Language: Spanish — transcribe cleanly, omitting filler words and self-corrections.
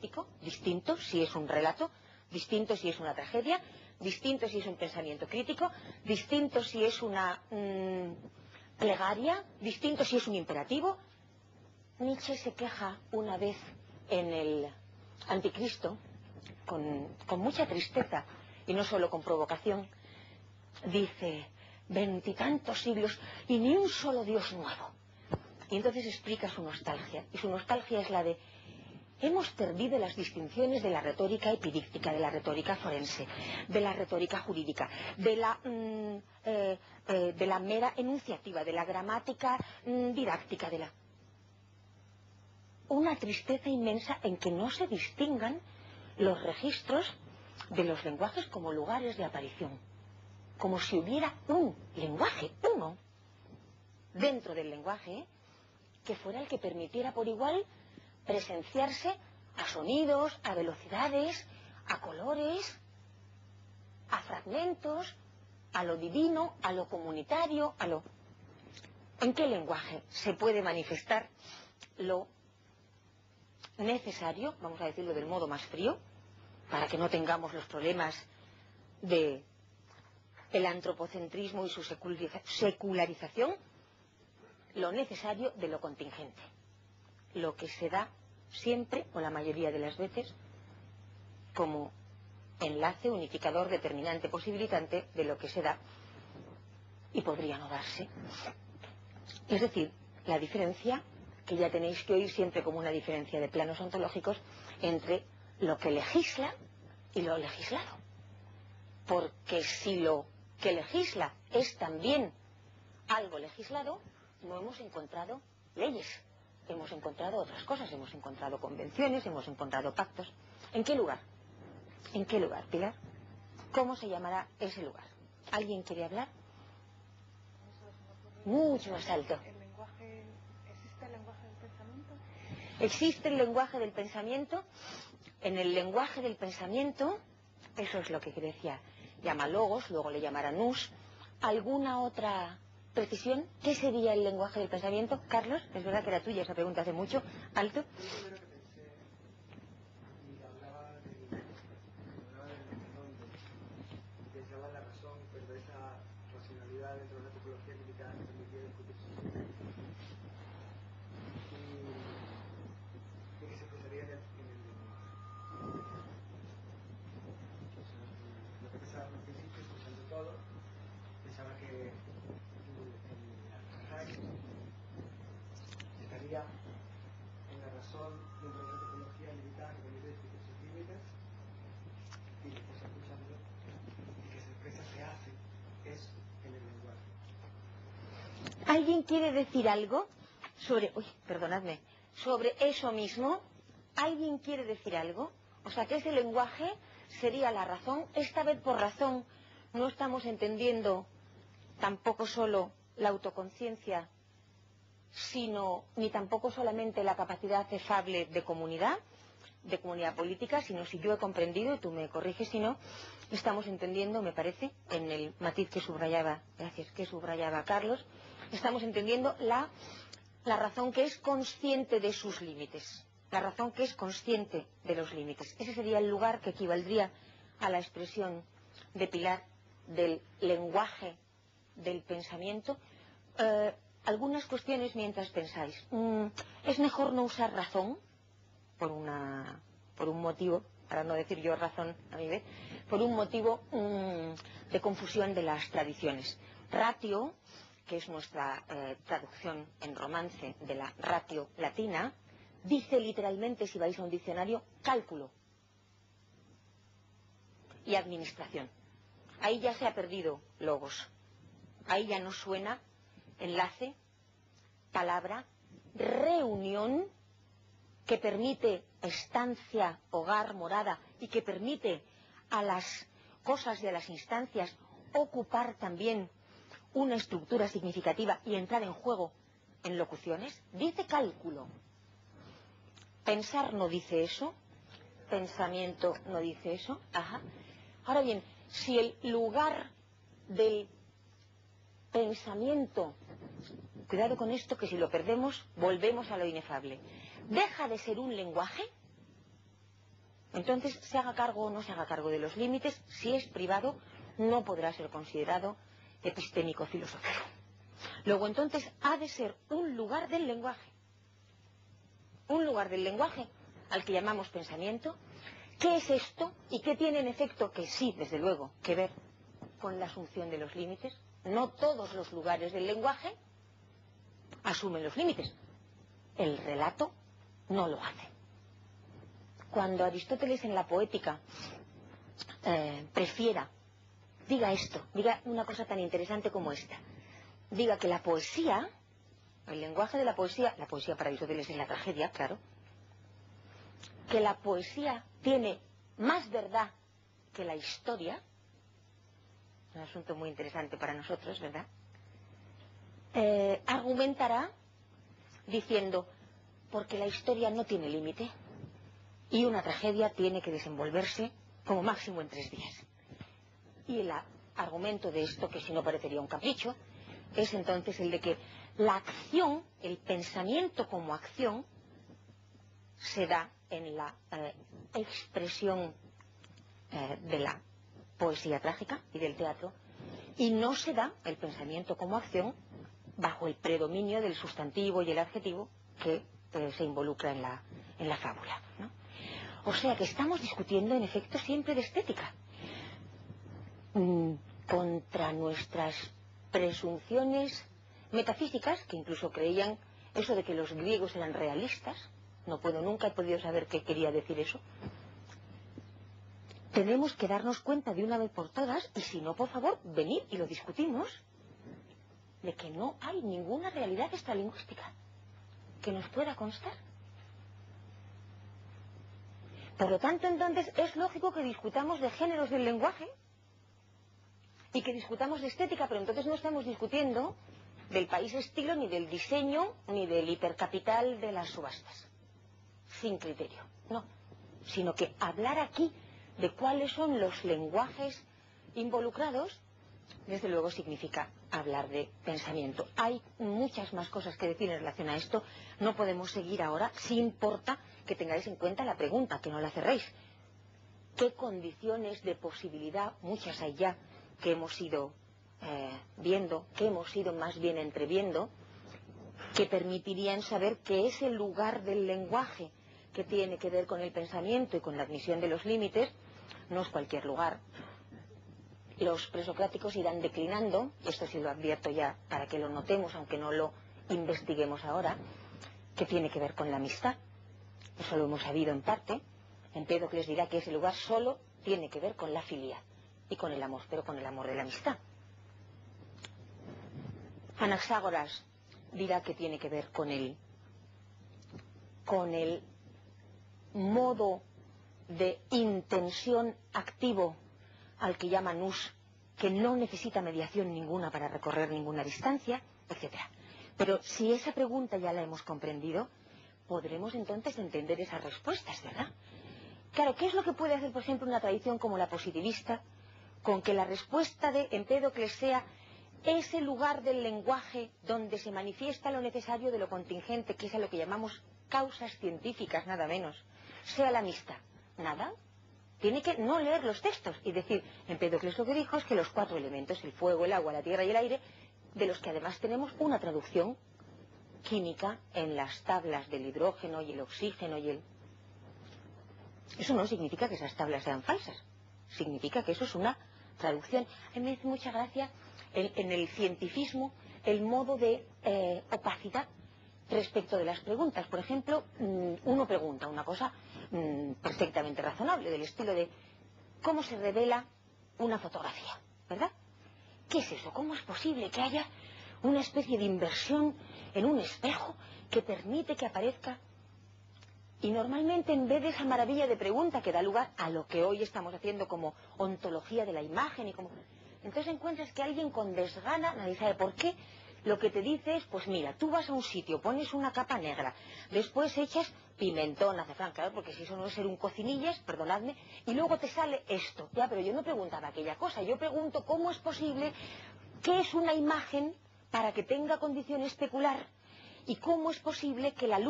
crítico, distinto si es un relato, distinto si es una tragedia, distinto si es un pensamiento crítico, distinto si es una plegaria, distinto si es un imperativo. Nietzsche se queja una vez en el Anticristo, con mucha tristeza, y no solo con provocación, dice: 20 y tantos siglos y ni un solo Dios nuevo. Y entonces explica su nostalgia, y su nostalgia es la de: hemos perdido las distinciones de la retórica epidíctica, de la retórica forense, de la retórica jurídica, de la mera enunciativa, de la gramática didáctica, de la... Una tristeza inmensa en que no se distingan los registros de los lenguajes como lugares de aparición, como si hubiera un lenguaje, uno, dentro del lenguaje, que fuera el que permitiera por igual presenciarse a sonidos, a velocidades, a colores, a fragmentos, a lo divino, a lo comunitario, a lo... ¿En qué lenguaje se puede manifestar lo necesario, vamos a decirlo del modo más frío, para que no tengamos los problemas de el antropocentrismo y su secularización, lo necesario de lo contingente, lo que se da siempre o la mayoría de las veces como enlace unificador, determinante, posibilitante de lo que se da y podría no darse. Es decir, la diferencia que ya tenéis que oír siempre como una diferencia de planos ontológicos entre lo que legisla y lo legislado. Porque si lo que legisla es también algo legislado, no hemos encontrado leyes, hemos encontrado otras cosas, hemos encontrado convenciones, hemos encontrado pactos. ¿En qué lugar? ¿En qué lugar, Pilar? ¿Cómo se llamará ese lugar? ¿Alguien quiere hablar? Mucho más alto. ¿Existe el lenguaje del pensamiento? ¿Existe el lenguaje del pensamiento? En el lenguaje del pensamiento, eso es lo que Grecia llama logos, luego le llamará nous. ¿Alguna otra precisión? ¿Qué sería el lenguaje del pensamiento? Carlos, es verdad que era tuya esa pregunta hace mucho. Alto. Pensaba en la razón, pero esa racionalidad dentro de la tipología crítica que permitía discutir sus límites y que se expresaría en el lo que pensaba en principio, escuchando todo, pensaba que el estaría en la razón dentro de la tipología limitada que permite discutir sus límites y después escuchando y que se expresa, se hace eso en el lenguaje. ¿Alguien quiere decir algo sobre, perdonadme, sobre eso mismo? ¿Alguien quiere decir algo? O sea, que ese lenguaje sería la razón. Esta vez por razón no estamos entendiendo tampoco solo la autoconciencia, sino ni tampoco solamente la capacidad efable de comunidad política, sino, si yo he comprendido, y tú me corriges si no, estamos entendiendo, me parece, en el matiz que subrayaba, gracias, que subrayaba Carlos, estamos entendiendo la razón que es consciente de sus límites, la razón que es consciente de los límites. Ese sería el lugar que equivaldría a la expresión de Pilar del lenguaje del pensamiento. Algunas cuestiones mientras pensáis. ¿Es mejor no usar razón? Por un motivo, para no decir yo razón a mi vez, por un motivo de confusión de las tradiciones. Ratio, que es nuestra traducción en romance de la ratio latina, dice literalmente, si vais a un diccionario, cálculo y administración. Ahí ya se ha perdido logos, ahí ya no suena enlace, palabra, reunión, que permite estancia, hogar, morada, y que permite a las cosas y a las instancias ocupar también una estructura significativa y entrar en juego en locuciones. Dice cálculo. Pensar no dice eso, pensamiento no dice eso. Ajá. Ahora bien, si el lugar del pensamiento, cuidado con esto, que si lo perdemos volvemos a lo inefable, deja de ser un lenguaje, Entonces, se haga cargo o no se haga cargo de los límites, si es privado, no podrá ser considerado epistémico-filosófico. Luego, entonces, ha de ser un lugar del lenguaje. Un lugar del lenguaje al que llamamos pensamiento. ¿Qué es esto? ¿Y qué tiene en efecto? Que sí, desde luego, que ver con la asunción de los límites. No todos los lugares del lenguaje asumen los límites. El relato no lo hace. Cuando Aristóteles en la poética diga esto, diga una cosa tan interesante como esta, diga que la poesía, el lenguaje de la poesía para Aristóteles es la tragedia, claro, que la poesía tiene más verdad que la historia, un asunto muy interesante para nosotros, ¿verdad? Argumentará diciendo, porque la historia no tiene límite y una tragedia tiene que desenvolverse como máximo en 3 días. Y el argumento de esto, que si no parecería un capricho, es entonces el de que la acción, el pensamiento como acción, se da en la expresión de la poesía trágica y del teatro, y no se da el pensamiento como acción bajo el predominio del sustantivo y el adjetivo que se involucra en la fábula, ¿no? O sea que estamos discutiendo en efecto siempre de estética, contra nuestras presunciones metafísicas, que incluso creían eso de que los griegos eran realistas. Nunca he podido saber qué quería decir eso. Tenemos que darnos cuenta de una vez por todas, y si no, por favor, venid y lo discutimos, de que no hay ninguna realidad extralingüística que nos pueda constar. Por lo tanto, entonces, es lógico que discutamos de géneros del lenguaje y que discutamos de estética, pero entonces no estamos discutiendo del país estilo, ni del diseño, ni del hipercapital de las subastas. Sin criterio, no. Sino que hablar aquí de cuáles son los lenguajes involucrados, desde luego significa hablar de pensamiento. Hay muchas más cosas que decir en relación a esto. No podemos seguir ahora, si importa que tengáis en cuenta la pregunta, que no la cerréis. ¿Qué condiciones de posibilidad, muchas hay ya, que hemos ido viendo, que hemos ido más bien entreviendo, que permitirían saber que ese lugar del lenguaje que tiene que ver con el pensamiento y con la admisión de los límites no es cualquier lugar? Los presocráticos irán declinando, esto sí lo advierto ya para que lo notemos, aunque no lo investiguemos ahora, que tiene que ver con la amistad. Eso lo hemos sabido en parte. Empédocles dirá que ese lugar solo tiene que ver con la filia y con el amor, pero con el amor de la amistad. Anaxágoras dirá que tiene que ver con el modo de intención activo al que llama nous, que no necesita mediación ninguna para recorrer ninguna distancia, etc. Pero si esa pregunta ya la hemos comprendido, podremos entonces entender esas respuestas, ¿verdad? Claro, ¿qué es lo que puede hacer, por ejemplo, una tradición como la positivista, con que la respuesta de Empédocles sea ese lugar del lenguaje donde se manifiesta lo necesario de lo contingente, que es a lo que llamamos causas científicas, nada menos, sea la amistad? Nada. Tiene que no leer los textos y decir, Empédocles lo que dijo es que los 4 elementos, el fuego, el agua, la tierra y el aire, de los que además tenemos una traducción química en las tablas del hidrógeno y el oxígeno y el... Eso no significa que esas tablas sean falsas, significa que eso es una traducción. A mí me hace mucha gracia en el cientifismo el modo de opacidad respecto de las preguntas. Por ejemplo, uno pregunta una cosa perfectamente razonable, del estilo de ¿cómo se revela una fotografía? ¿Verdad? ¿Qué es eso? ¿Cómo es posible que haya una especie de inversión en un espejo que permite que aparezca? Y normalmente, en vez de esa maravilla de pregunta que da lugar a lo que hoy estamos haciendo como ontología de la imagen y como... Entonces encuentras que alguien con desgana, nadie sabe por qué, lo que te dice es, pues mira, tú vas a un sitio, pones una capa negra, después echas pimentón, azafrán, claro, porque si eso no es ser un cocinillas, perdonadme, y luego te sale esto. Ya, pero yo no preguntaba aquella cosa, yo pregunto cómo es posible, qué es una imagen para que tenga condición especular, y cómo es posible que la luz